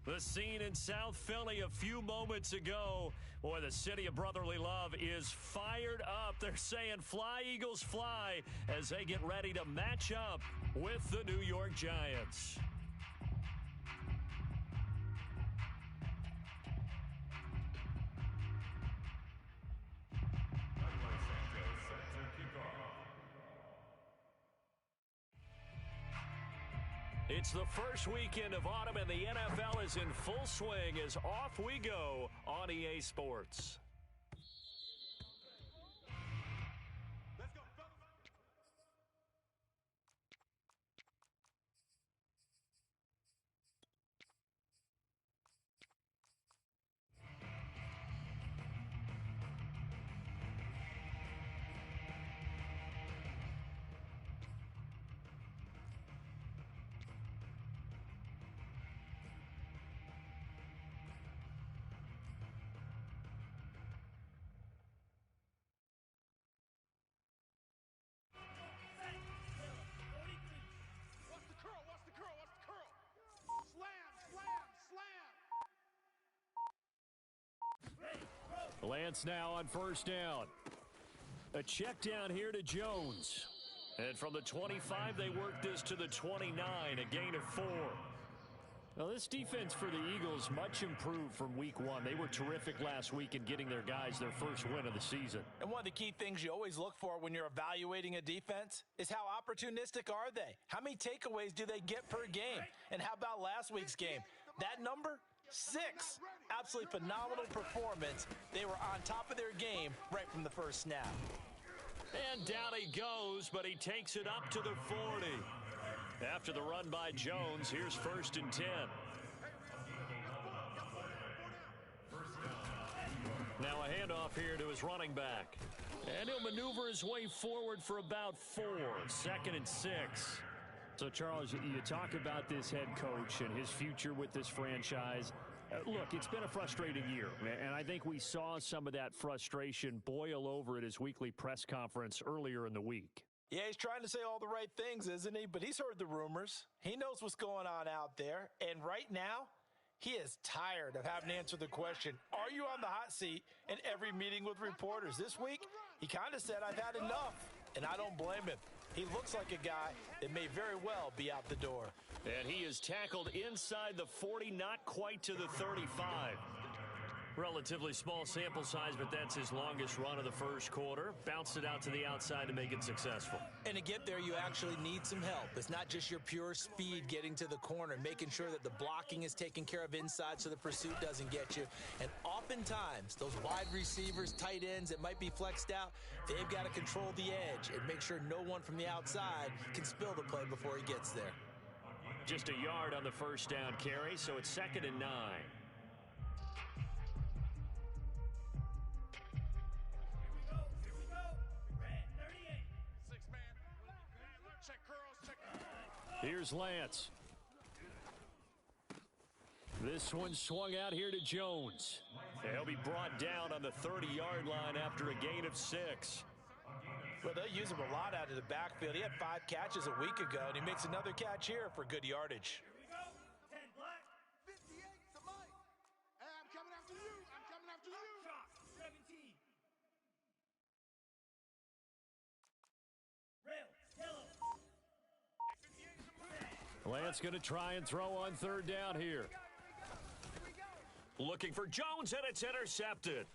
The scene in South Philly a few moments ago. Boy, the city of brotherly love is fired up. They're saying fly, Eagles, fly as they get ready to match up with the New York Giants. It's the first weekend of autumn, and the NFL is in full swing as off we go on EA Sports. Let's go, fellas. What's the curl? What's the curl? What's the curl? Slam, slam, slam. Lance now on first down. A check down here to Jones. And from the 25, they work this to the 29, a gain of 4. Now, this defense for the Eagles much improved from week one. They were terrific last week in getting their guys their first win of the season. And one of the key things you always look for when you're evaluating a defense is how opportunistic are they? How many takeaways do they get per game? And how about last week's game? That number? 6. Absolutely phenomenal performance. They were on top of their game right from the first snap. And down he goes, but he takes it up to the 40. After the run by Jones, here's 1st and 10. Now a handoff here to his running back. And he'll maneuver his way forward for about 4. 2nd and 6. So, Charles, you talk about this head coach and his future with this franchise. Look, it's been a frustrating year, and I think we saw some of that frustration boil over at his weekly press conference earlier in the week. Yeah, he's trying to say all the right things, isn't he? But he's heard the rumors. He knows what's going on out there. And right now, he is tired of having to answer the question, are you on the hot seat in every meeting with reporters? This week, he kind of said, I've had enough, and I don't blame him. He looks like a guy that may very well be out the door. And he is tackled inside the 40, not quite to the 35. Relatively small sample size, but that's his longest run of the first quarter. Bounced it out to the outside to make it successful. And to get there, you actually need some help. It's not just your pure speed getting to the corner, making sure that the blocking is taken care of inside so the pursuit doesn't get you. And oftentimes, those wide receivers, tight ends that might be flexed out, they've got to control the edge and make sure no one from the outside can spill the play before he gets there. Just a yard on the first down carry, so it's 2nd and 9. Here's Lance. This one swung out here to Jones. He'll be brought down on the 30-yard line after a gain of 6. Well, they use him a lot out of the backfield. He had 5 catches a week ago, and he makes another catch here for good yardage. Here we go. 10 black. 58 to Mike. Hey, I'm coming after you. I'm coming after you. Shot. 17. Rail. Yellow. Lance going to try and throw on 3rd down here. Looking for Jones, and it's intercepted.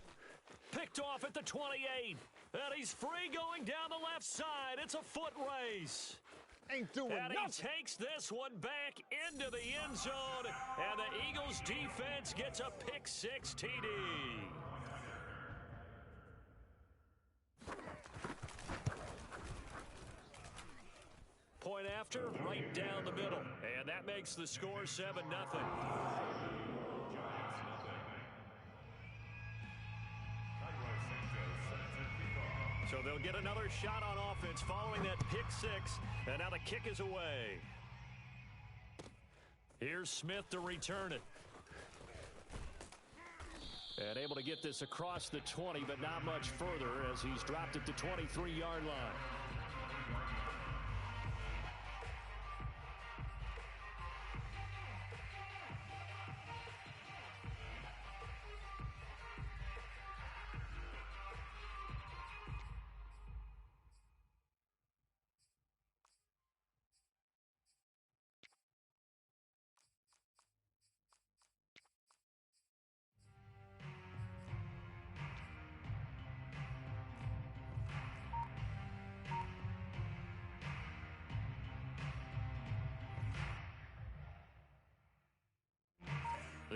Picked off at the 28. And he's free going down the left side. It's a foot race. Ain't doing nothing. And he takes this one back into the end zone. And the Eagles defense gets a pick-6 TD. Point after, right down the middle. And that makes the score 7-0. So they'll get another shot on offense following that pick-6. And now the kick is away. Here's Smith to return it. And able to get this across the 20, but not much further as he's dropped it to 23-yard line.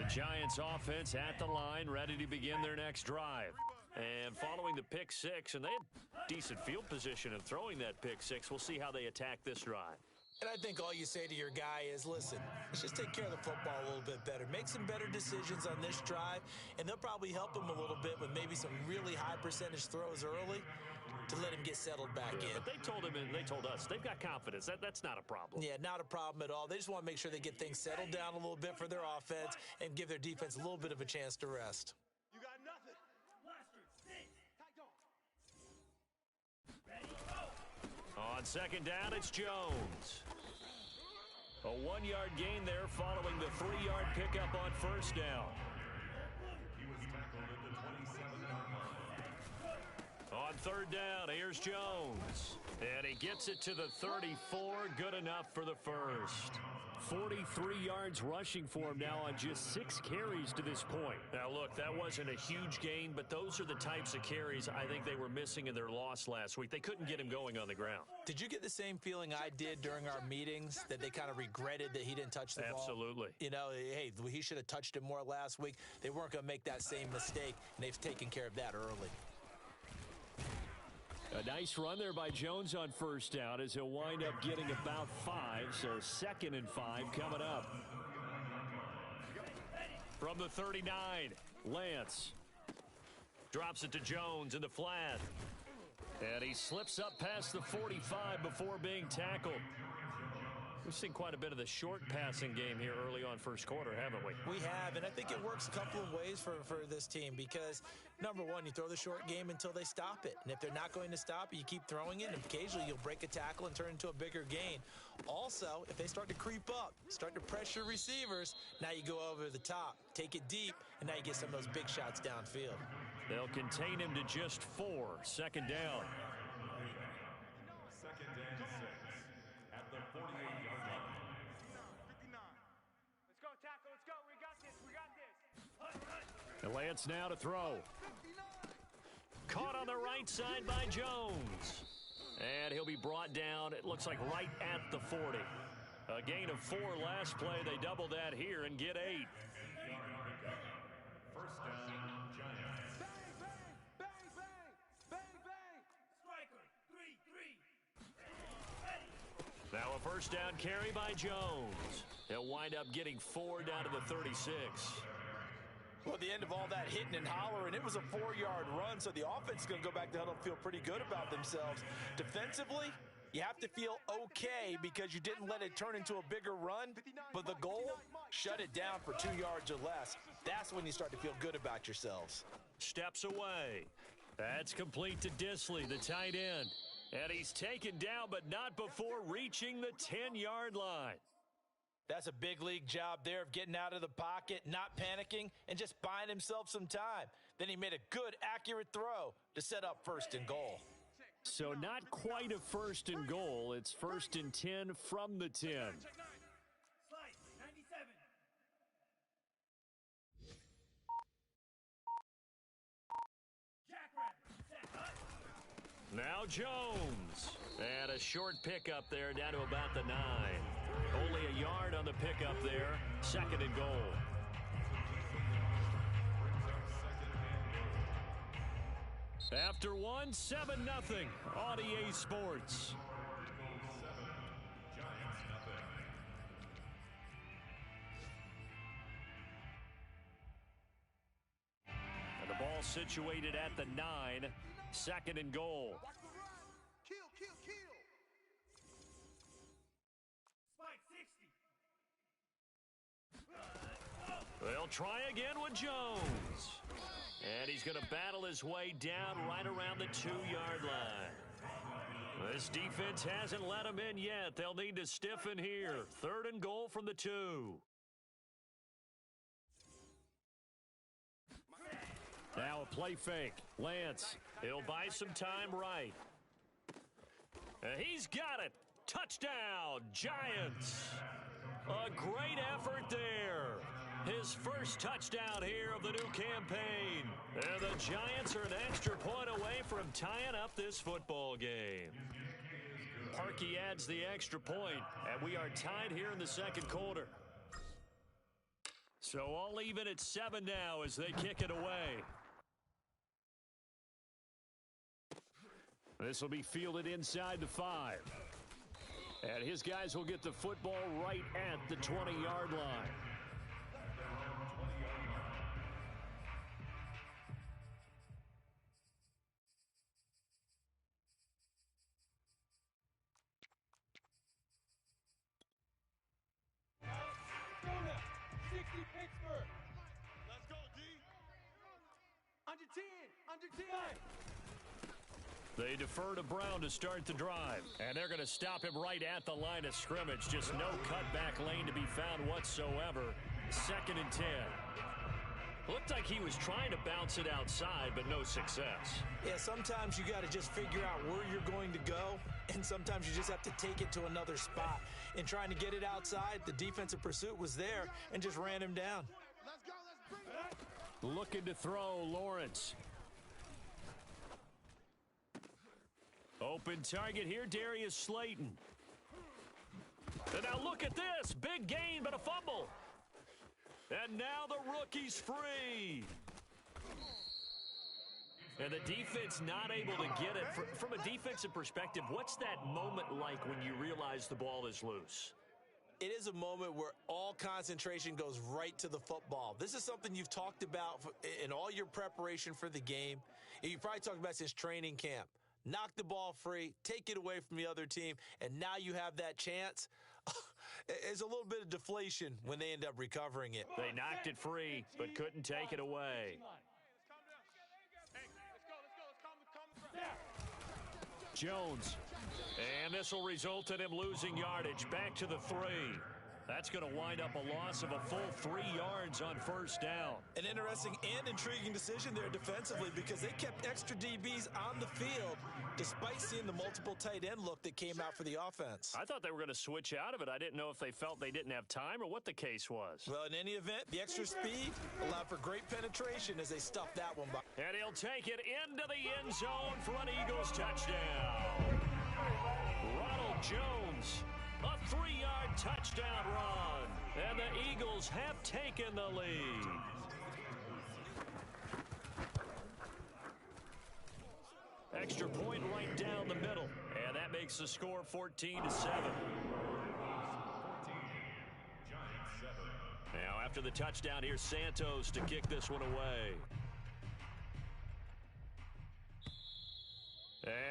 Giants offense at the line, ready to begin their next drive. And following the pick six, and they had decent field position in throwing that pick six. We'll see how they attack this drive. And I think all you say to your guy is, listen, let's just take care of the football a little bit better. Make some better decisions on this drive, and they'll probably help him a little bit with maybe some really high percentage throws early to let him get settled back in. But they told him and they told us they've got confidence. That's not a problem. Yeah, not a problem at all. They just want to make sure they get things settled down a little bit for their offense and give their defense a little bit of a chance to rest. You got nothing. On second down, it's Jones. A 1-yard gain there following the 3-yard pickup on first down. He was tackled at the 27-yard line. On third down, here's Jones. And he gets it to the 34. Good enough for the first. 43 yards rushing for him now on just 6 carries to this point. Now, look, that wasn't a huge gain, but those are the types of carries I think they were missing in their loss last week. They couldn't get him going on the ground. Did you get the same feeling I did during our meetings, that they kind of regretted that he didn't touch the ball? Absolutely. You know, hey, he should have touched it more last week. They weren't going to make that same mistake, and they've taken care of that early. A nice run there by Jones on first down as he'll wind up getting about 5, so 2nd and 5 coming up. From the 39, Lance drops it to Jones in the flat. And he slips up past the 45 before being tackled. We've seen quite a bit of the short passing game here early on first quarter, haven't we? We have, and I think it works a couple of ways for this team because, number one, you throw the short game until they stop it. And if they're not going to stop it, you keep throwing it, and occasionally you'll break a tackle and turn into a bigger gain. Also, if they start to creep up, start to pressure receivers, now you go over the top, take it deep, and now you get some of those big shots downfield. They'll contain him to just 4, 2nd down. 2nd and 6 at the 48-yard line. 59. Let's go, tackle. Let's go. We got this. We got this. And Lance now to throw. Caught on the right side by Jones. And he'll be brought down, it looks like right at the 40. A gain of 4 last play. They double that here and get 8. First down, Giants. Bang, bang, bang, bang, bang, bang. Striker, 3-3. Now a first down carry by Jones. He'll wind up getting 4 down to the 36. Well, at the end of all that hitting and hollering, it was a 4-yard run, so the offense is going to go back to huddle and feel pretty good about themselves. Defensively, you have to feel okay because you didn't let it turn into a bigger run, but the goal, shut it down for 2 yards or less. That's when you start to feel good about yourselves. Steps away. That's complete to Disley, the tight end. And he's taken down, but not before reaching the 10-yard line. That's a big league job there of getting out of the pocket, not panicking, and just buying himself some time. Then he made a good, accurate throw to set up 1st and goal. So not quite a 1st and goal. It's 1st and 10 from the 10. Check 9. Slice, 97. Now Jones. And a short pickup there down to about the 9. Only a yard on the pickup there. 2nd and goal. After 1, 7-0 on EA Sports. And the ball situated at the 9. 2nd and goal. Watch the run. Kill, kill, kill. Spike 60. They'll try again with Jones. And he's going to battle his way down right around the 2-yard line. This defense hasn't let him in yet. They'll need to stiffen here. 3rd and goal from the 2. Now a play fake. Lance, he'll buy some time right. He's got it. Touchdown, Giants. A great effort there. His first touchdown here of the new campaign. And the Giants are an extra point away from tying up this football game. Parkey adds the extra point, and we are tied here in the 2nd quarter. So So all even at 7 now as they kick it away. This will be fielded inside the 5. And his guys will get the football right at the 20-yard line. They defer to Brown to start the drive, and they're going to stop him right at the line of scrimmage. Just no cutback lane to be found whatsoever. 2nd and 10. Looked like he was trying to bounce it outside, but no success. Yeah, sometimes you got to just figure out where you're going to go, and sometimes you just have to take it to another spot. In trying to get it outside, the defensive pursuit was there and just ran him down. Let's go. Let's bring it. Looking to throw, Lawrence. Open target here, Darius Slayton. And now look at this. Big gain, but a fumble. And now the rookie's free. And the defense not able to get it. From a defensive perspective, what's that moment like when you realize the ball is loose? It is a moment where all concentration goes right to the football. This is something you've talked about in all your preparation for the game. You probably talked about since training camp. Knock the ball free, take it away from the other team, and now you have that chance. It's a little bit of deflation when they end up recovering it. They knocked it free, but couldn't take it away. Jones. And this will result in him losing yardage. Back to the 3. That's going to wind up a loss of a full 3 yards on 1st down. An interesting and intriguing decision there defensively because they kept extra DBs on the field despite seeing the multiple tight end look that came out for the offense. I thought they were going to switch out of it. I didn't know if they felt they didn't have time or what the case was. Well, in any event, the extra speed allowed for great penetration as they stuffed that one by. And he'll take it into the end zone for an Eagles touchdown. Ronald Jones. A 3-yard touchdown run, and the Eagles have taken the lead. Extra point right down the middle, and that makes the score 14-7. Now after the touchdown, here's Santos to kick this one away.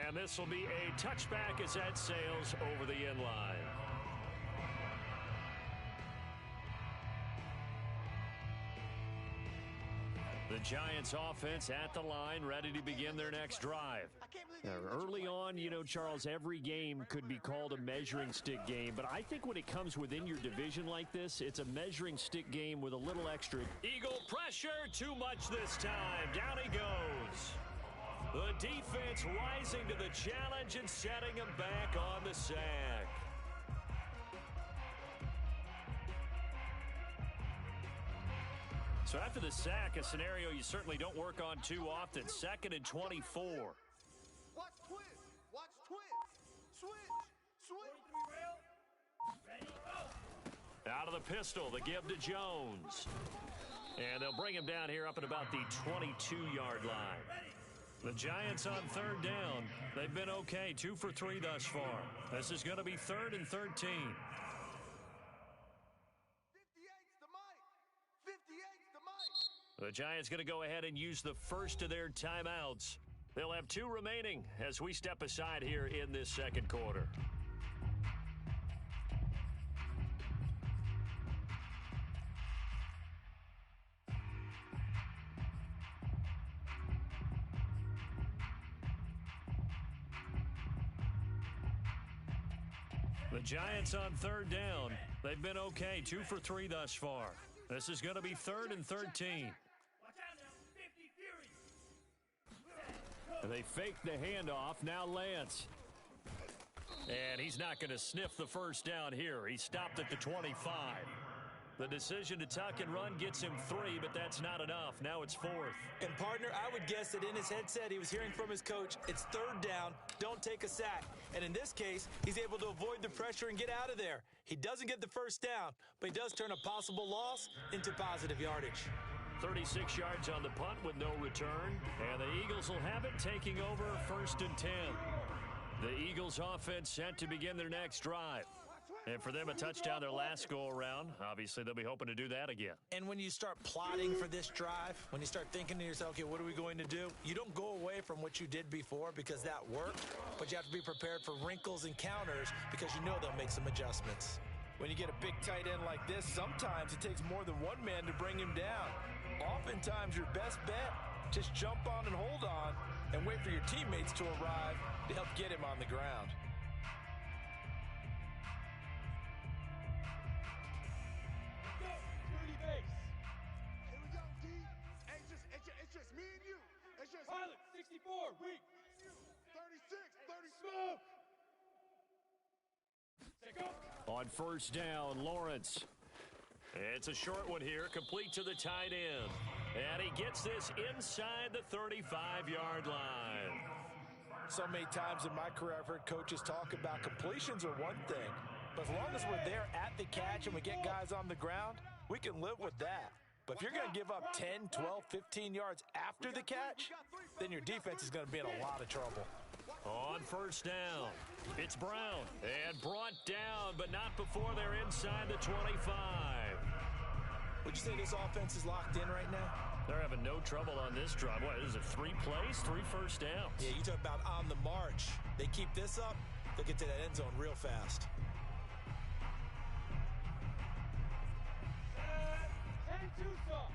And this will be a touchback as that sails over the end line. The Giants offense at the line, ready to begin their next drive. Now, early on, you know, Charles, every game could be called a measuring stick game, but I think when it comes within your division like this, it's a measuring stick game with a little extra. Eagle pressure, too much this time. Down he goes. The defense rising to the challenge and setting him back on the sack. So after the sack, a scenario you certainly don't work on too often. 2nd and 24. Watch twist. Watch twist. Switch. Switch. Out of the pistol, the give to Jones. And they'll bring him down here up at about the 22-yard line. The Giants on 3rd down. They've been okay, 2 for 3 thus far. This is going to be 3rd and 13. 58's the mic. 58's the mic. The Giants going to go ahead and use the first of their timeouts. They'll have 2 remaining as we step aside here in this 2nd quarter. The Giants on 3rd down. They've been okay, 2 for 3 thus far. This is going to be 3rd and 13. And they fake the handoff. Now Lance. And he's not going to sniff the first down here. He stopped at the 25. The decision to tuck and run gets him 3, but that's not enough. Now it's 4th. And, partner, I would guess that in his headset he was hearing from his coach, it's 3rd down, don't take a sack. And in this case, he's able to avoid the pressure and get out of there. He doesn't get the first down, but he does turn a possible loss into positive yardage. 36 yards on the punt with no return, and the Eagles will have it taking over 1st and 10. The Eagles offense set to begin their next drive. And for them, a touchdown their last go-around. Obviously, they'll be hoping to do that again. And when you start plotting for this drive, when you start thinking to yourself, okay, what are we going to do? You don't go away from what you did before because that worked, but you have to be prepared for wrinkles and counters because you know they'll make some adjustments. When you get a big tight end like this, sometimes it takes more than one man to bring him down. Oftentimes, your best bet, just jump on and hold on and wait for your teammates to arrive to help get him on the ground. Here we go, D. Hey, it's just me and you. It's just Pilot, 64, weak. 36, 30. Take off. On 1st down, Lawrence. It's a short one here, complete to the tight end. And he gets this inside the 35-yard line. So many times in my career, I've heard coaches talk about completions are one thing. But as long as we're there at the catch and we get guys on the ground, we can live with that. But if you're going to give up 10, 12, 15 yards after the catch, then your defense is going to be in a lot of trouble. On 1st down, it's Brown. And brought down, but not before they're inside the 25. Would you say this offense is locked in right now? They're having no trouble on this drive. What is it, 3 plays, 3 first downs? Yeah, you talk about on the march. They keep this up, they'll get to that end zone real fast. And Tucson.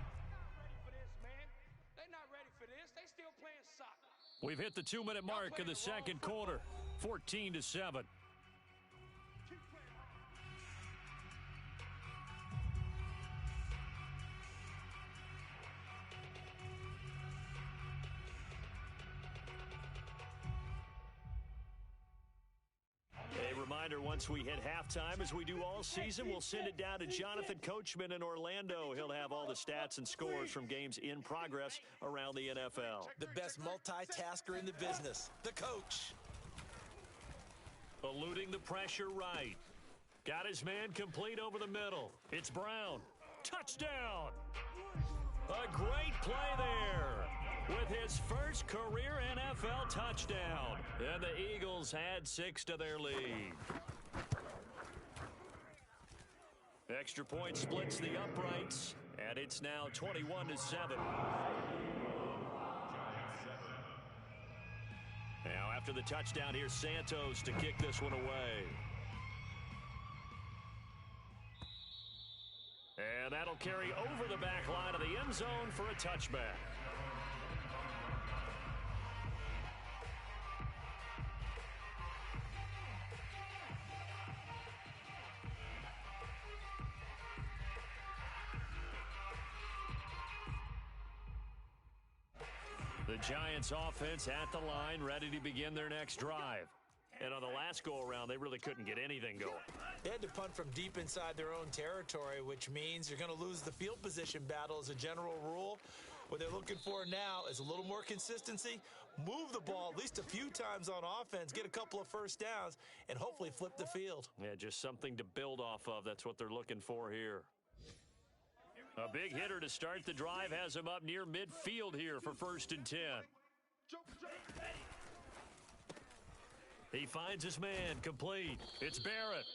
Ready for this, man. They're not ready for this. They still playing soccer. We've hit the 2-minute mark of the second quarter, 14-7. A reminder, once we hit halftime, as we do all season, we'll send it down to Jonathan Coachman in Orlando. He'll have all the stats and scores from games in progress around the NFL. The best multitasker in the business, the coach. Eluding the pressure right. Got his man complete over the middle. It's Brown. Touchdown! A great play there with his first career NFL touchdown. And the Eagles add 6 to their lead. Extra point splits the uprights, and it's now 21-7. Now after the touchdown, here's Santos to kick this one away. And that'll carry over the back line of the end zone for a touchback. The Giants offense at the line, ready to begin their next drive. And on the last go-around, they really couldn't get anything going. They had to punt from deep inside their own territory, which means you're going to lose the field position battle as a general rule. What they're looking for now is a little more consistency, move the ball at least a few times on offense, get a couple of first downs, and hopefully flip the field. Yeah, just something to build off of. That's what they're looking for here. A big hitter to start the drive has him up near midfield here for 1st and 10. He finds his man, complete. It's Barrett.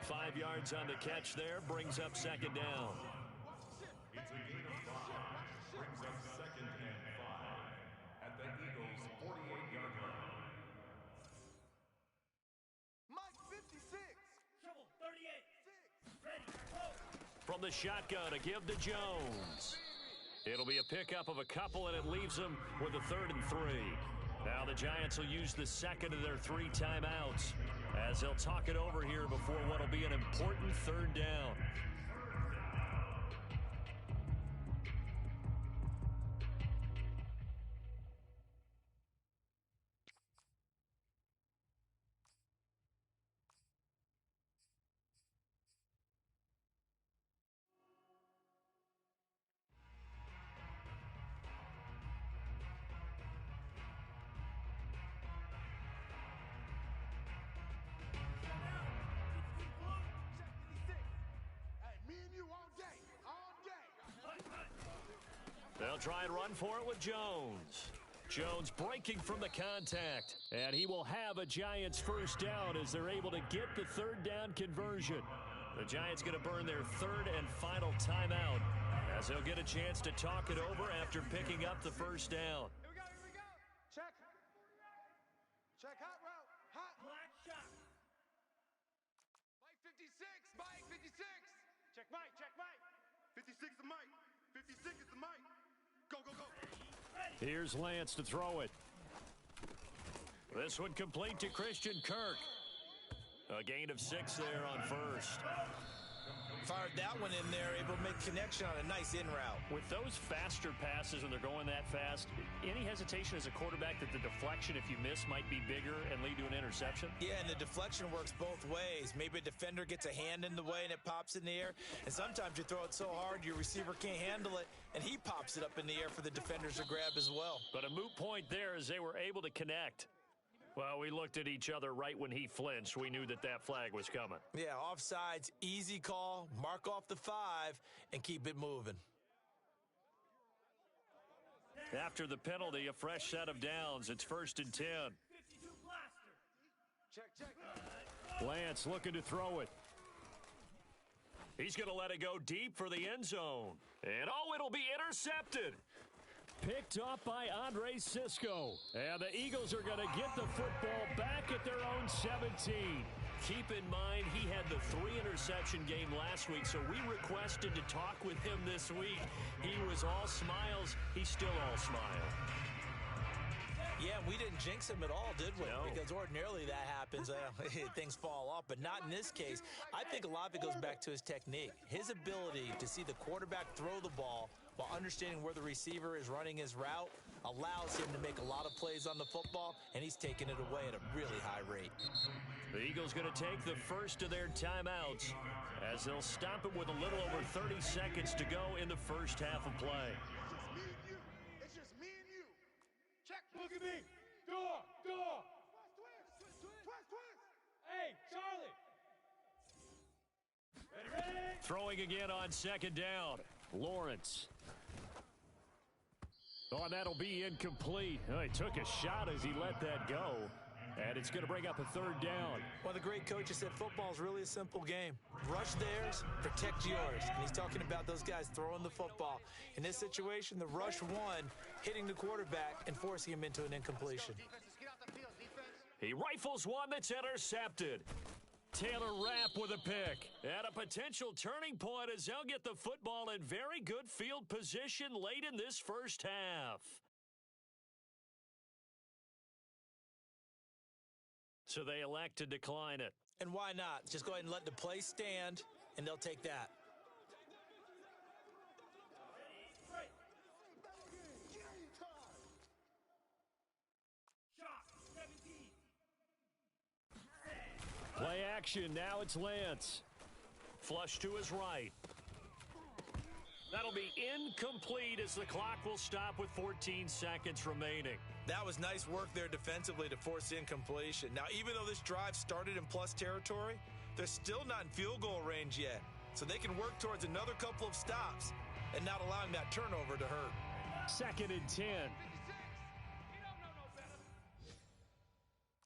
5 yards on the catch there, brings up 2nd down. It's a gain of 5. Brings up 2nd and 5 at the Eagles' 48-yard line. Mike 56. Trouble, 38. Ready, go. From the shotgun to give to Jones. It'll be a pickup of a couple, and it leaves them with a 3rd and 3. Now the Giants will use the second of their 3 timeouts as they'll talk it over here before what will be an important 3rd down. They'll try and run for it with Jones. Jones breaking from the contact. And he will have a Giants first down as they're able to get the third down conversion. The Giants going to burn their third and final timeout as they'll get a chance to talk it over after picking up the first down. Here we go, here we go. Check. Check, hot route. Hot. Black shot. Mike 56, Mike 56. Check Mike, check Mike. 56 is Mike. 56 is the Mike. Go, go, go. Here's Lance to throw it. This one complete to Christian Kirk. A gain of 6 there on first. Fired that one in there, able to make connection on a nice in route. With those faster passes when they're going that fast, any hesitation as a quarterback that the deflection, if you miss, might be bigger and lead to an interception? Yeah, and the deflection works both ways. Maybe a defender gets a hand in the way and it pops in the air. And sometimes you throw it so hard your receiver can't handle it, and he pops it up in the air for the defenders to grab as well. But a moot point there as they were able to connect. Well, we looked at each other right when he flinched. We knew that that flag was coming. Yeah, offsides, easy call, mark off the 5, and keep it moving. After the penalty, a fresh set of downs. It's 1st and 10. 52 blaster. Check, check. Lance looking to throw it. He's going to let it go deep for the end zone. And, oh, it'll be intercepted. Picked off by Andre Sisco. And the Eagles are going to get the football back at their own 17. Keep in mind, he had the 3-interception game last week, so we requested to talk with him this week. He was all smiles. He's still all smile. Yeah, we didn't jinx him at all, did we? No. Because ordinarily that happens. Things fall off, but not in this case. I think a lot of it goes back to his technique. His ability to see the quarterback throw the ball while understanding where the receiver is running his route allows him to make a lot of plays on the football, and he's taking it away at a really high rate. The Eagles going to take the first of their timeouts as they'll stop it with a little over 30 seconds to go in the first half of play. It's me and you. It's just me and you. Check. Look at me. Door, door. Twist. Hey, Charlie. Ready? Throwing again on 2nd down. Lawrence. Oh, and that'll be incomplete. Oh, he took a shot as he let that go. And it's going to bring up a 3rd down. One of the great coaches said football is really a simple game. Rush theirs, protect yours. And he's talking about those guys throwing the football. In this situation, the rush won, hitting the quarterback and forcing him into an incompletion. Defenses, get out the field. Defense. He rifles one that's intercepted. Taylor Rapp with a pick. And a potential turning point as they'll get the football in very good field position late in this first half. So they elect to decline it. And why not? Just go ahead and let the play stand, and they'll take that. Shot. 17. Play action. Now it's Lance. Flush to his right. That'll be incomplete as the clock will stop with 14 seconds remaining. That was nice work there defensively to force incompletion. Now, even though this drive started in plus territory, they're still not in field goal range yet. So they can work towards another couple of stops and not allowing that turnover to hurt. 2nd and 10. 56. He don't know no better.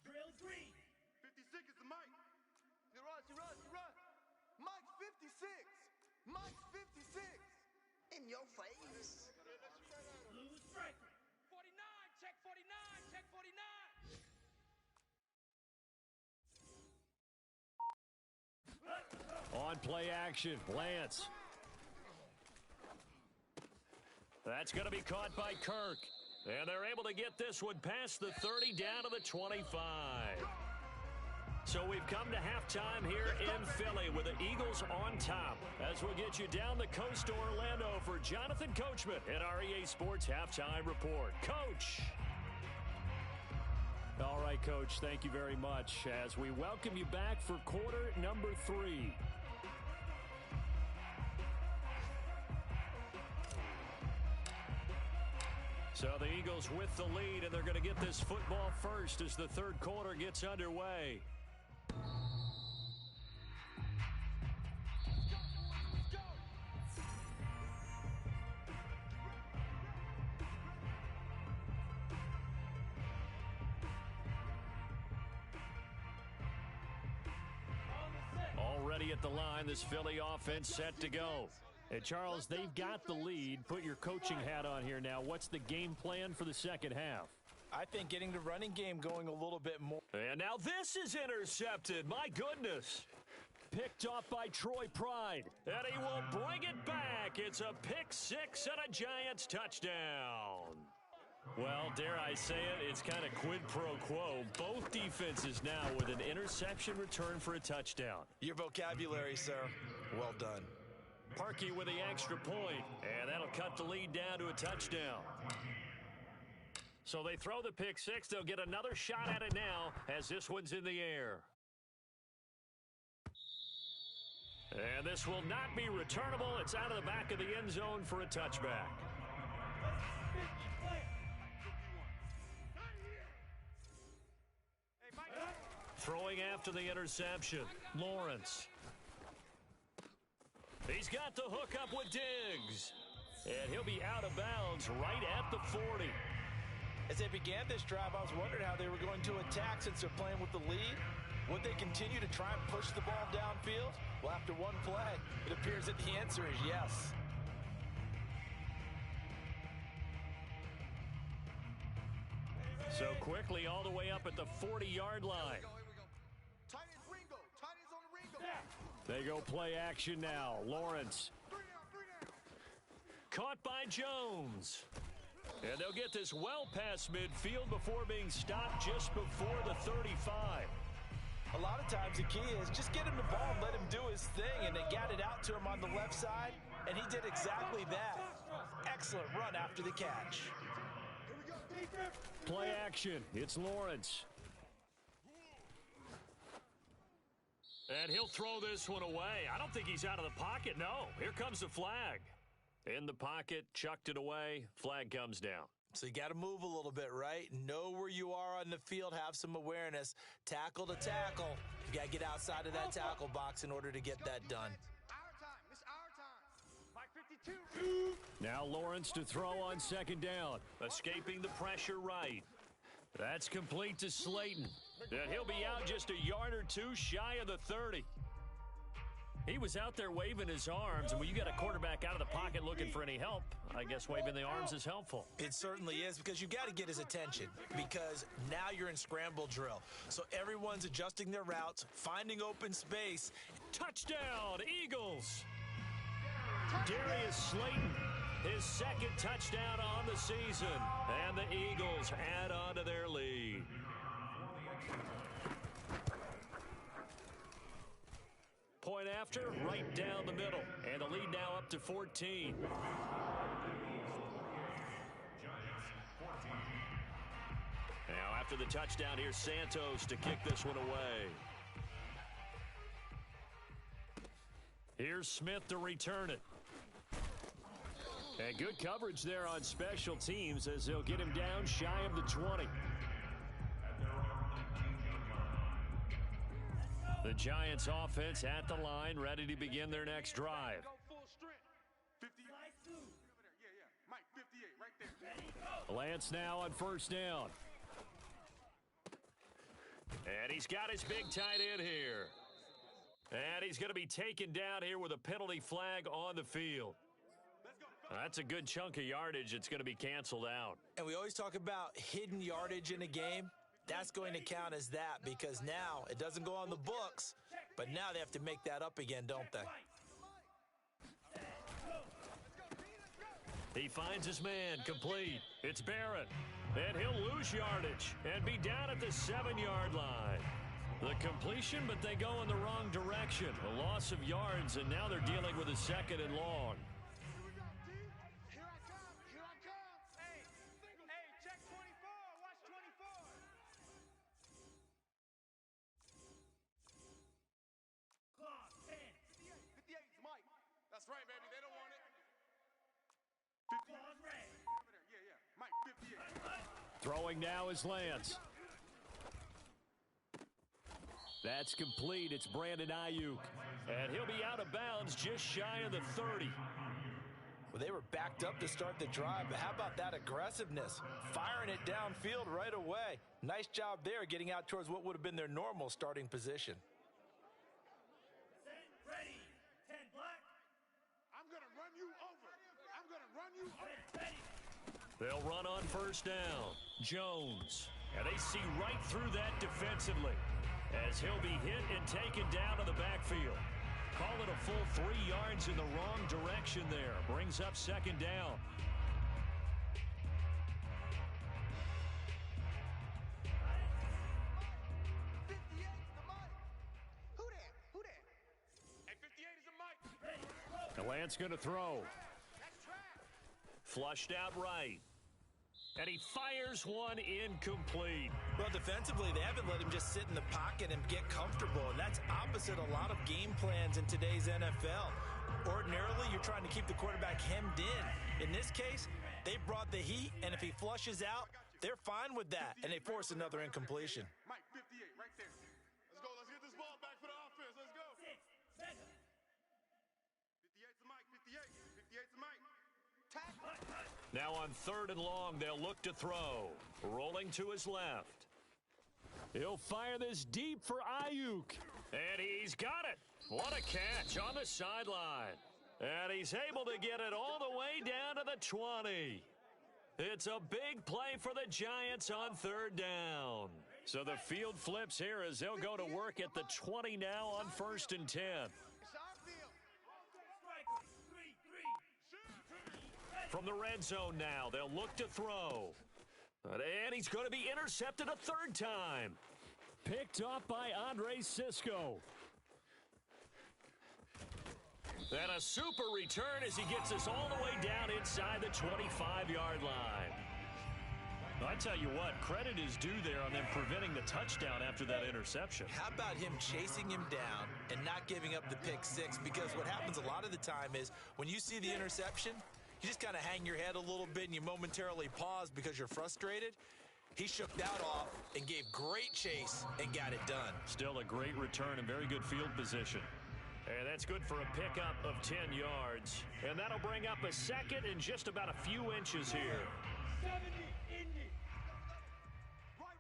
Drill 3. 56 is the Mike. You run. Mike 56. Mike 56. In your face. Lose striker. 49. Check 49. Check 49. On play action, Lance. That's going to be caught by Kirk. And they're able to get this one past the 30 down to the 25. So we've come to halftime here in Philly with the Eagles on top. As we'll get you down the coast to Orlando for Jonathan Coachman at our EA Sports Halftime Report. Coach. All right, Coach, thank you very much as we welcome you back for quarter number 3. So the Eagles with the lead, and they're going to get this football first as the third quarter gets underway. ready at the line. This Philly offense set to go. And, Charles, they've got the lead. Put your coaching hat on here now. What's the game plan for the second half? I think getting the running game going a little bit more. And now this is intercepted. My goodness. Picked off by Troy Pride. And he will bring it back. It's a pick six and a Giants touchdown. Well, dare I say it, it's kind of quid pro quo. Both defenses now with an interception return for a touchdown. Your vocabulary, sir. Well done. Parkey with the extra point, and that'll cut the lead down to a touchdown. So they throw the pick six. They'll get another shot at it now as this one's in the air. And this will not be returnable. It's out of the back of the end zone for a touchback. Throwing after the interception, Lawrence. He's got the hook up with Diggs. And he'll be out of bounds right at the 40. As they began this drive, I was wondering how they were going to attack since they're playing with the lead. Would they continue to try and push the ball downfield? Well, after one play, it appears that the answer is yes. So quickly all the way up at the 40-yard line. Tight ends Ringo. Tight ends on the Ringo. They go play action now. Lawrence. 3 down. Caught by Jones. And they'll get this well past midfield before being stopped just before the 35. A lot of times the key is just get him the ball and let him do his thing, and they got it out to him on the left side, and he did exactly that. Excellent run after the catch. Play action. It's Lawrence. And he'll throw this one away. I don't think he's out of the pocket. No, here comes the flag. In the pocket, chucked it away. Flag comes down. So you got to move a little bit, right? Know where you are on the field. Have some awareness. Tackle to tackle. You got to get outside of that tackle box in order to get that done. Our time. It's our time. Mike 52. Now Lawrence to throw on second down. Escaping the pressure right. That's complete to Slayton. And he'll be out just a yard or two shy of the 30. He was out there waving his arms, and when you got a quarterback out of the pocket looking for any help, I guess waving the arms is helpful. It certainly is, because you've got to get his attention, because now you're in scramble drill. So everyone's adjusting their routes, finding open space. Touchdown, Eagles! Darius Slayton, his second touchdown on the season, and the Eagles add on to their lead. Point after, right down the middle, and the lead now up to 14. Now after the touchdown, here's Santos to kick this one away. Here's Smith to return it. And good coverage there on special teams as they'll get him down shy of the 20. The Giants offense at the line, ready to begin their next drive. Go full strength. 58. Yeah. Mike 58 right there. Lance now on first down. And he's got his big tight end here. And he's going to be taken down here with a penalty flag on the field. That's a good chunk of yardage. It's going to be canceled out. And we always talk about hidden yardage in a game. That's going to count as that, because now it doesn't go on the books, but now they have to make that up again, don't they? He finds his man, complete. It's Barrett, and he'll lose yardage and be down at the 7-yard line. The completion, but they go in the wrong direction. A loss of yards, and now they're dealing with a second and long. Here I come. Here I come. Hey, check 24. Watch 24. Clock 10. 58 is Mike. That's right, baby. They don't want it. Claws red. Over there. Yeah. Mike 58. Throwing now is Lance. That's complete. It's Brandon Ayuk. And he'll be out of bounds just shy of the 30. Well, they were backed up to start the drive, but how about that aggressiveness? Firing it downfield right away. Nice job there getting out towards what would have been their normal starting position. They'll run on first down. Jones. And they see right through that defensively as he'll be hit and taken down to the backfield. Call it a full 3 yards in the wrong direction there. Brings up second down. The Lance going to throw. Flushed out right. And he fires one incomplete. Well, defensively, they haven't let him just sit in the pocket and get comfortable, and that's opposite a lot of game plans in today's NFL. Ordinarily, you're trying to keep the quarterback hemmed in. In this case, they brought the heat, and if he flushes out, they're fine with that, and they force another incompletion. Mike, 58, right there. Let's go. Let's get this ball back for the offense. Let's go. 6 seconds. 58 to Mike. 58. 58 to Mike. Now on 3rd and long, they'll look to throw. Rolling to his left. He'll fire this deep for Ayuk. And he's got it. What a catch on the sideline. And he's able to get it all the way down to the 20. It's a big play for the Giants on 3rd down. So the field flips here as they'll go to work at the 20 now on 1st and 10. From the red zone now, they'll look to throw. And he's going to be intercepted a 3rd time. Picked off by Andre Sisco. And a super return as he gets us all the way down inside the 25-yard line. I tell you what, credit is due there on them preventing the touchdown after that interception. How about him chasing him down and not giving up the pick six? Because what happens a lot of the time is when you see the interception, you just kind of hang your head a little bit and you momentarily pause because you're frustrated. He shook that off and gave great chase and got it done. Still a great return and very good field position. And that's good for a pickup of 10 yards. And that'll bring up a 2nd and just about a few inches here. 70, Indy. Right.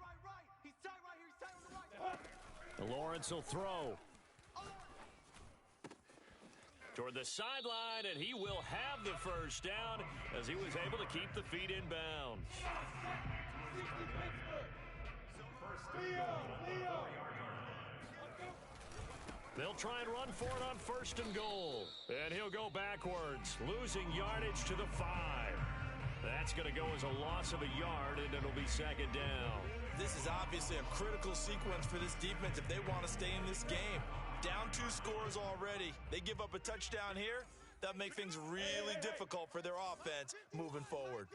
He's tight right here. He's tight on the right. Lawrence will throw. Toward the sideline, and he will have the first down as he was able to keep the feet in bounds. They'll try and run for it on 1st and goal. And he'll go backwards, losing yardage to the 5. That's going to go as a loss of a yard, and it'll be 2nd down. This is obviously a critical sequence for this defense if they want to stay in this game. Down 2 scores already. They give up a touchdown here. That'll make things really difficult for their offense moving forward.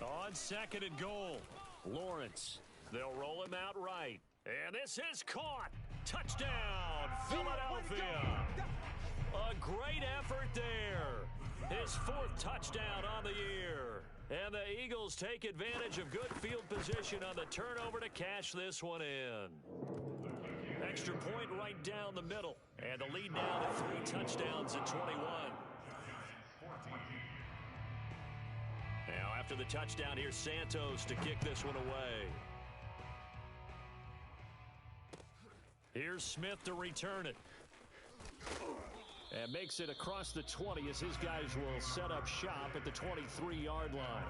On 2nd and goal, Lawrence. They'll roll him out right. And this is caught. Touchdown, Philadelphia. A great effort there. His 4th touchdown on the year. And the Eagles take advantage of good field position on the turnover to cash this one in. Extra point right down the middle. And the lead now to 3 touchdowns at 21. Now after the touchdown, here's Santos to kick this one away. Here's Smith to return it. And makes it across the 20 as his guys will set up shop at the 23-yard line.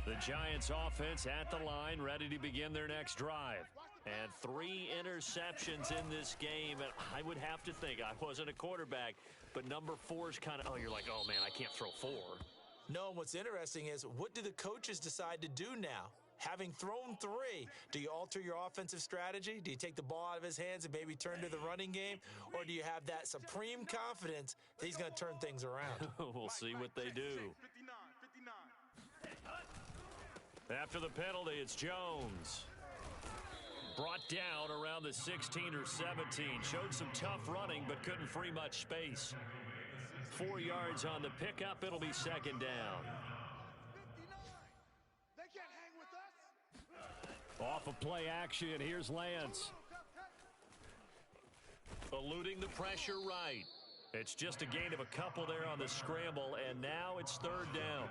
The Giants offense at the line, ready to begin their next drive. And 3 interceptions in this game. And I would have to think, I wasn't a quarterback, but number 4 is kind of, you're like, oh, man, I can't throw 4. No, what's interesting is what do the coaches decide to do now? Having thrown 3, do you alter your offensive strategy? Do you take the ball out of his hands and maybe turn to the running game? Or do you have that supreme confidence that he's going to turn things around? We'll see what they do. 59. After the penalty, it's Jones. Brought down around the 16 or 17. Showed some tough running, but couldn't free much space. 4 yards on the pickup. It'll be 2nd down. 59. They can't hang with us. Off of play action, here's Lance. Eluding the pressure right. It's just a gain of a couple there on the scramble, and now it's 3rd down.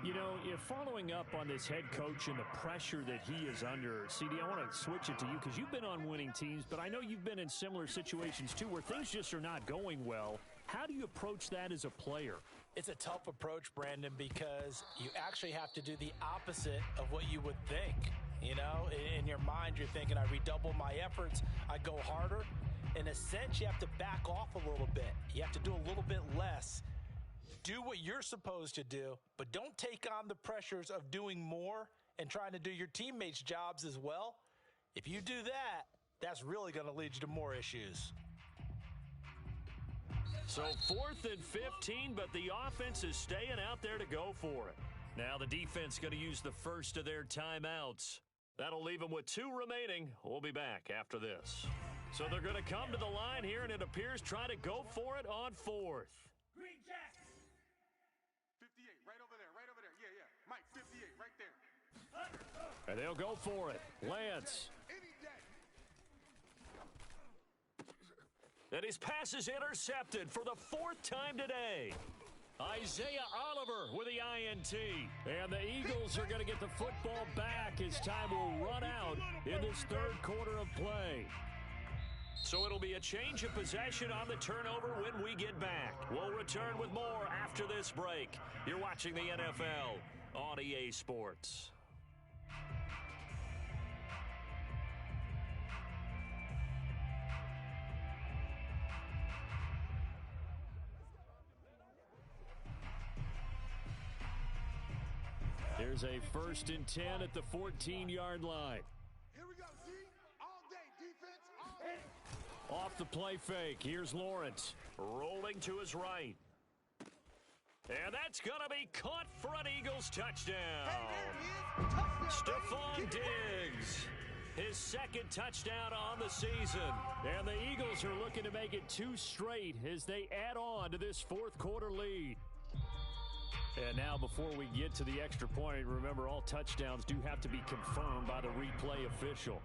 You know, if following up on this head coach and the pressure that he is under, CD, I want to switch it to you because you've been on winning teams, but I know you've been in similar situations too where things just are not going well. How do you approach that as a player? It's a tough approach, Brandon, because you actually have to do the opposite of what you would think. You know, in your mind, you're thinking, I redouble my efforts, I go harder. In a sense, you have to back off a little bit. You have to do a little bit less. Do what you're supposed to do, but don't take on the pressures of doing more and trying to do your teammates' jobs as well. If you do that, that's really going to lead you to more issues. So 4th and 15, but the offense is staying out there to go for it. Now the defense going to use the first of their timeouts. That'll leave them with 2 remaining. We'll be back after this. So they're going to come to the line here, and it appears try to go for it on 4th. Green Jack. 58, right over there. Yeah. Mike, 58, right there. And they'll go for it. Lance. Any day. And his pass is intercepted for the 4th time today. Isaiah Oliver with the INT. And the Eagles are going to get the football back as time will run out in this 3rd quarter of play. So it'll be a change of possession on the turnover when we get back. We'll return with more after this break. You're watching the NFL on EA Sports. Here's a 1st and 10 at the 14-yard line. Here we go, D. All day, defense, all day. Off the play fake, here's Lawrence, rolling to his right. And that's going to be caught for an Eagles touchdown. Stephon Diggs, his 2nd touchdown on the season. And the Eagles are looking to make it 2 straight as they add on to this 4th quarter lead. And now before we get to the extra point, remember all touchdowns do have to be confirmed by the replay official.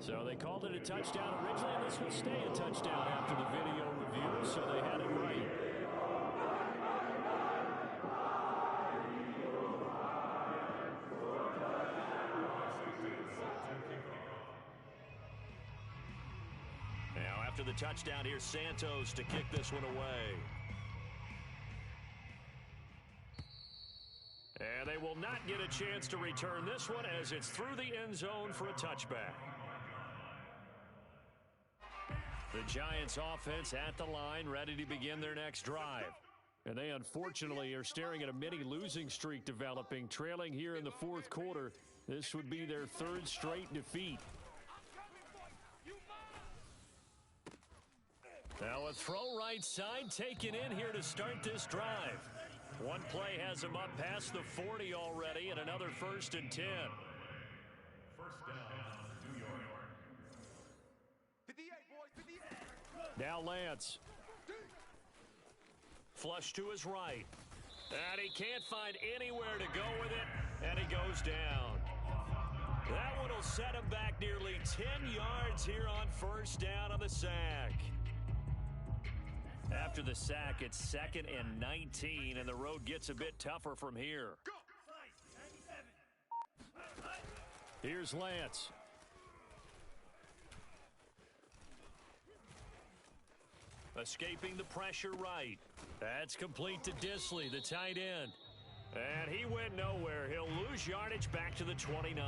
So they called it a touchdown originally, and this will stay a touchdown after the video review, so they had it right. Now after the touchdown, here's Santos to kick this one away. And they will not get a chance to return this one as it's through the end zone for a touchback. The Giants offense at the line, ready to begin their next drive. And they unfortunately are staring at a mini losing streak developing, trailing here in the 4th quarter. This would be their 3rd straight defeat. Now a throw right side taken in here to start this drive. One play has him up past the 40 already, and another 1st and 10. First down, New York. 58, boys, 58. Now Lance. Flush to his right. And he can't find anywhere to go with it, and he goes down. That one will set him back nearly 10 yards here on 1st down on the sack. After the sack, it's 2nd and 19, and the road gets a bit tougher from here. Here's Lance. Escaping the pressure right. That's complete to Disley, the tight end. And he went nowhere. He'll lose yardage back to the 29.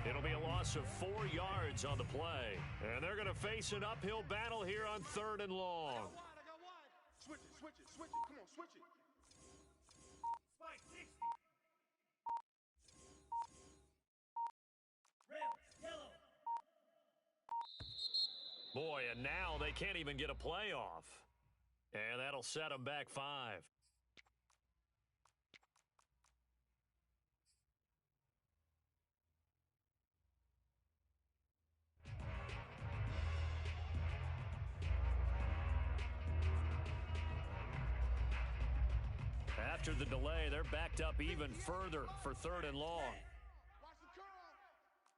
It'll be a loss of 4 yards on the play. And they're going to face an uphill battle here on 3rd and long. I got wide. Switch it. Come on, switch it. Spike 60. Red, yellow. Boy, and now they can't even get a playoff. And that'll set them back 5. After the delay, they're backed up even further for 3rd and long. Watch the curl.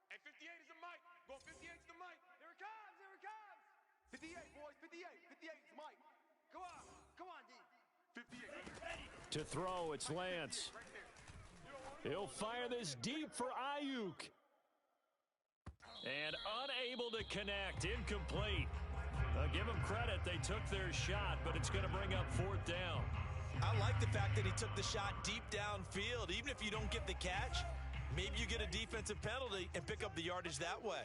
Hey, 58 is the mic. Go 58 to the mic. Here it comes. To throw, it's Lance. He'll fire this deep for Ayuk. And unable to connect. Incomplete. Give them credit. They took their shot, but it's going to bring up fourth down. I like the fact that he took the shot deep downfield. Even if you don't get the catch, maybe you get a defensive penalty and pick up the yardage that way.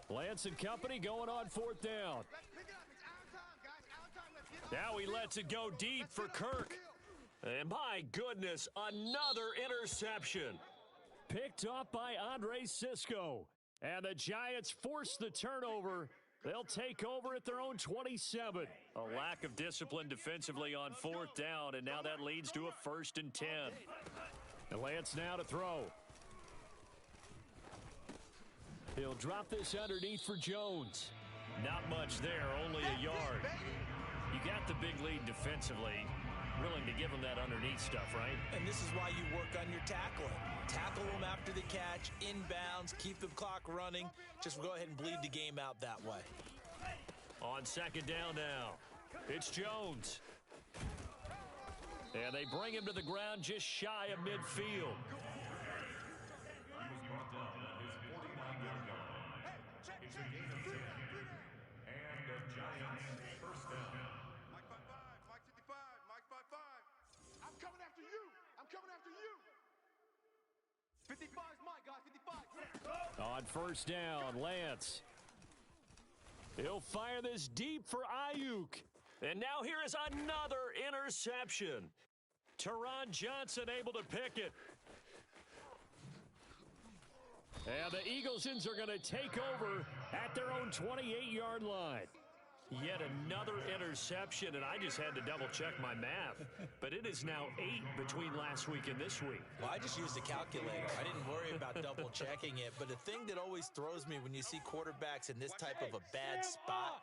Lance and company going on fourth down. Now he lets it go deep for Kirk. And my goodness, another interception. Picked off by Andre Sisco. And the Giants force the turnover. They'll take over at their own 27. A lack of discipline defensively on fourth down, and now that leads to a 1st and 10. And Lance now to throw. He'll drop this underneath for Jones. Not much there, only a yard. You got the big lead defensively. Willing to give him that underneath stuff, right? And this is why you work on your tackling. Tackle them after the catch, inbounds, keep the clock running. Just go ahead and bleed the game out that way. On 2nd down now, it's Jones. And they bring him to the ground just shy of midfield. It's a gain of 10. And the Giants first down. Mike 5-5, Mike 55, Mike 5-5. I'm coming after you. I'm coming after you. 55 is my guy, 55. On 1st down, Lance. He'll fire this deep for Ayuk. And now here is another interception. Teron Johnson able to pick it. And the Eaglesons are going to take over at their own 28-yard line. Yet another interception, and I just had to double-check my math. But it is now 8 between last week and this week. Well, I just used a calculator. I didn't worry about double-checking it. But the thing that always throws me when you see quarterbacks in this type of a bad spot,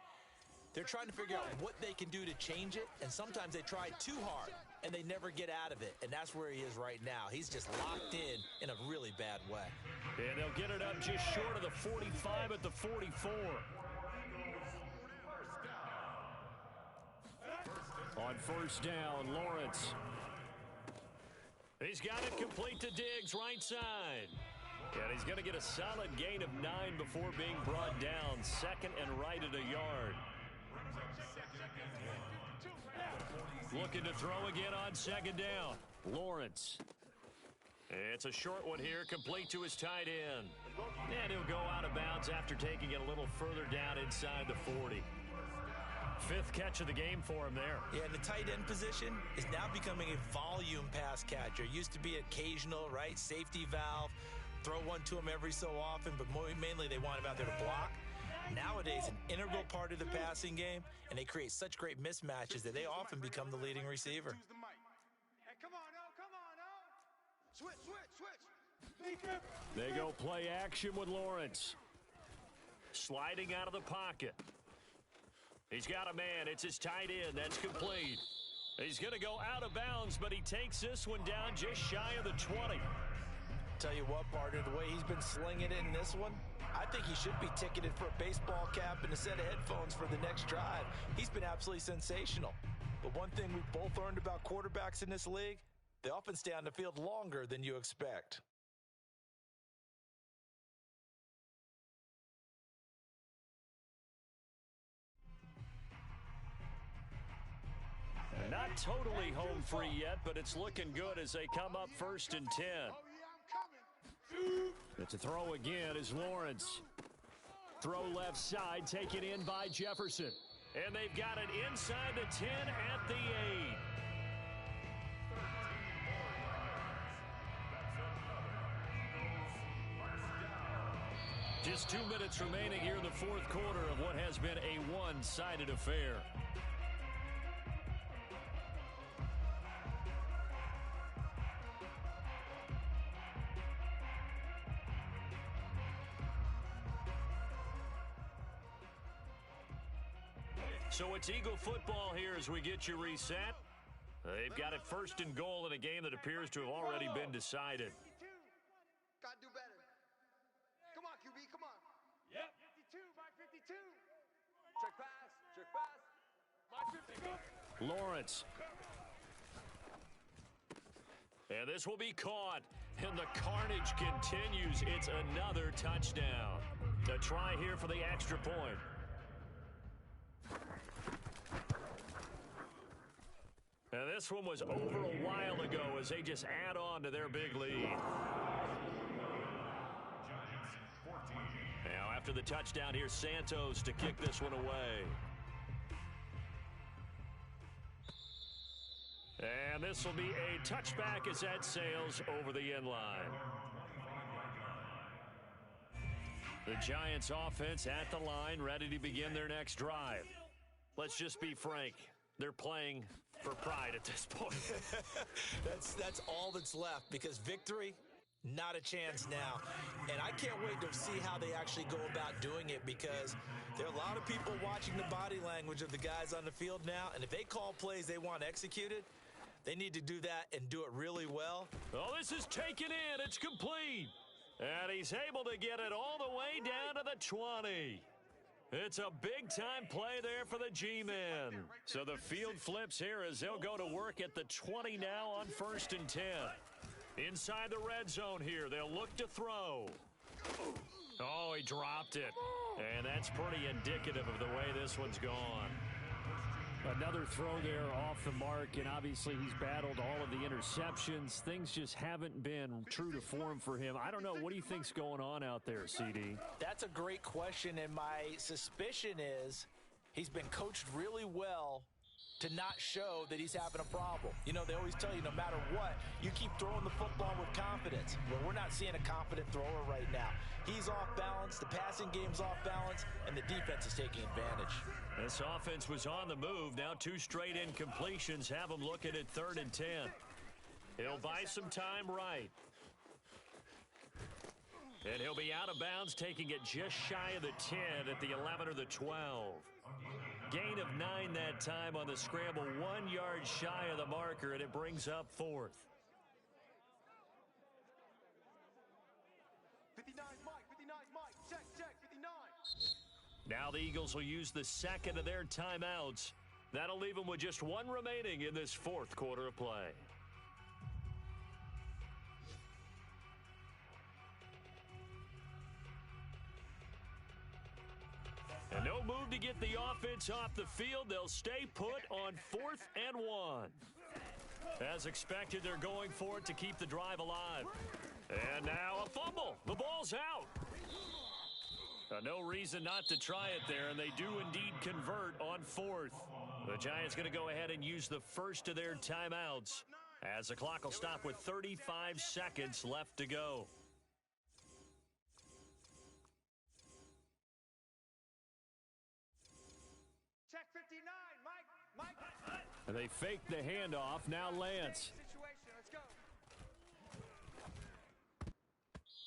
they're trying to figure out what they can do to change it, and sometimes they try too hard, and they never get out of it. And that's where he is right now. He's just locked in a really bad way. And they'll get it up just short of the 45 at the 44. On 1st down, Lawrence. He's got it complete to Diggs, right side. And he's going to get a solid gain of 9 before being brought down. 2nd and right at a yard. Looking to throw again on 2nd down. Lawrence. It's a short one here, complete to his tight end. And he'll go out of bounds after taking it a little further down inside the 40. 5th catch of the game for him there. Yeah, and the tight end position is now becoming a volume pass catcher. Used to be occasional, right? Safety valve. Throw one to him every so often, but mainly they want him out there to block. Nowadays, an integral part of the passing game, and they create such great mismatches that they often become the leading receiver. Use the mic. Hey, come on, oh, come on, oh. Switch, switch, switch. They go play action with Lawrence. Sliding out of the pocket. He's got a man. It's his tight end. That's complete. He's going to go out of bounds, but he takes this one down just shy of the 20. Tell you what, partner, the way he's been slinging it in this one, I think he should be ticketed for a baseball cap and a set of headphones for the next drive. He's been absolutely sensational. But one thing we've both learned about quarterbacks in this league, they often stay on the field longer than you expect. Not totally home free yet, but it's looking good as they come up 1st and 10. Oh, yeah, I'm coming. It's a throw again is Lawrence. Throw left side, taken in by Jefferson. And they've got it inside the 10 at the 8. Just 2 minutes remaining here in the 4th quarter of what has been a one-sided affair. So it's Eagle football here as we get you reset. They've got it 1st and goal in a game that appears to have already been decided. Gotta do better. Come on, QB, come on. Yep. 52 by 52. Check pass. Check pass. My 50. Lawrence And this will be caught. And the carnage continues. It's another touchdown. To try here for the extra point. And this one was over a while ago as they just add on to their big lead. Now after the touchdown, here's Santos to kick this one away. And this will be a touchback as that sails over the end line. The Giants offense at the line, ready to begin their next drive. Let's just be frank. They're playing for pride at this point. That's all that's left, because victory, not a chance now. And I can't wait to see how they actually go about doing it, because there are a lot of people watching the body language of the guys on the field now, and if they call plays they want executed, they need to do that and do it really well. Oh, this is taken in. It's complete. And he's able to get it all the way down to the 20. It's a big-time play there for the G-men. So the field flips here as they'll go to work at the 20 now on 1st and 10. Inside the red zone here, they'll look to throw. Oh, he dropped it. And that's pretty indicative of the way this one's gone. Another throw there off the mark, and obviously he's battled all of the interceptions. Things just haven't been true to form for him. I don't know. What do you think's going on out there, CD? That's a great question, and my suspicion is he's been coached really well to not show that he's having a problem. You know, they always tell you no matter what, you keep throwing the football with confidence. Well, we're not seeing a confident thrower right now. He's off balance, the passing game's off balance, and the defense is taking advantage. This offense was on the move. Now 2 straight incompletions have him looking at 3rd and 10. He'll buy some time right. And he'll be out of bounds, taking it just shy of the 10 at the 11 or the 12. Gain of 9 that time on the scramble, 1 yard shy of the marker, and it brings up 4th. 59 Mike, check, 59. Now the Eagles will use the second of their timeouts. That'll leave them with just 1 remaining in this 4th quarter of play. And no move to get the offense off the field. They'll stay put on 4th and 1. As expected, they're going for it to keep the drive alive. And now a fumble. The ball's out. No reason not to try it there, and they do indeed convert on 4th. The Giants going to go ahead and use the first of their timeouts as the clock will stop with 35 seconds left to go. Check 59, Mike. And they fake the handoff. Now Lance. Situation, let's go.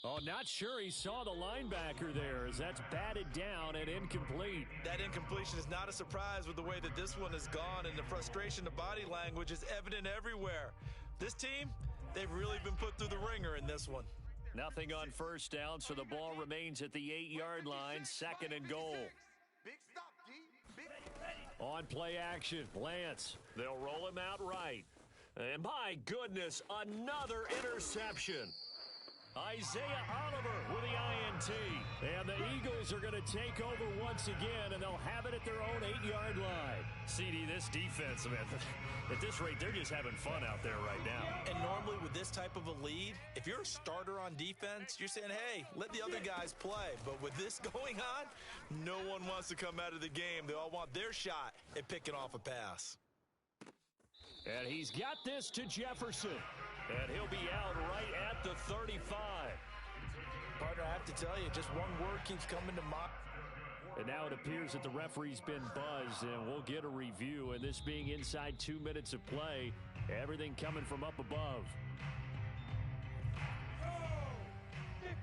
Oh, not sure he saw the linebacker there as that's batted down and incomplete. That incompletion is not a surprise with the way that this one has gone, and the frustration, the body language is evident everywhere. This team, they've really been put through the ringer in this one. Nothing on 1st down, so the ball remains at the 8-yard line, 2nd and goal. Big stop, D. Big. On play action, Lance. They'll roll him out right. And my goodness, another interception. Isaiah Oliver with the INT. And the Eagles are going to take over once again, and they'll have it at their own 8-yard line. CD, this defense, man, at this rate, they're just having fun out there right now. And normally with this type of a lead, if you're a starter on defense, you're saying, hey, let the other guys play. But with this going on, no one wants to come out of the game. They all want their shot at picking off a pass. And he's got this to Jefferson. And he'll be out right at the 35. Partner, I have to tell you, just one word keeps coming to mind. And now it appears that the referee's been buzzed, and we'll get a review. And this being inside 2 minutes of play, everything coming from up above. Hey,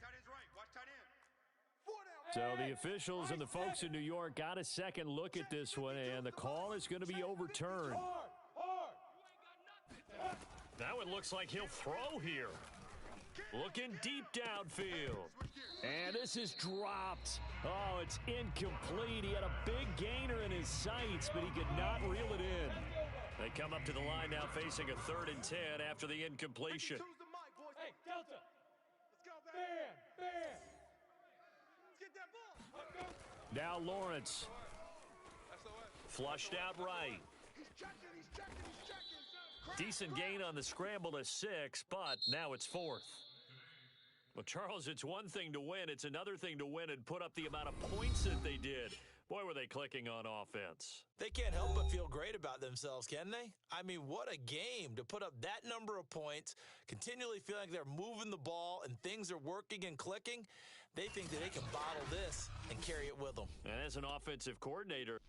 tight end's right. Watch tight end. So the officials and the folks in New York got a second look at this one, and the call is going to be overturned. Now it looks like he'll throw here. Looking deep downfield. And this is dropped. Oh, it's incomplete. He had a big gainer in his sights, but he could not reel it in. They come up to the line now facing a 3rd and 10 after the incompletion. Choose the mic, boys. Hey, Delta. Let's go, baby. Bam. Let's get that ball. Now Lawrence. Flushed out right. He's checking, he's checking, he's checking. Decent gain on the scramble to 6, but now it's 4th. Well, Charles, it's one thing to win. It's another thing to win and put up the amount of points that they did. Boy, were they clicking on offense. They can't help but feel great about themselves, can they? I mean, what a game to put up that number of points, continually feeling like they're moving the ball and things are working and clicking. They think that they can bottle this and carry it with them. And as an offensive coordinator,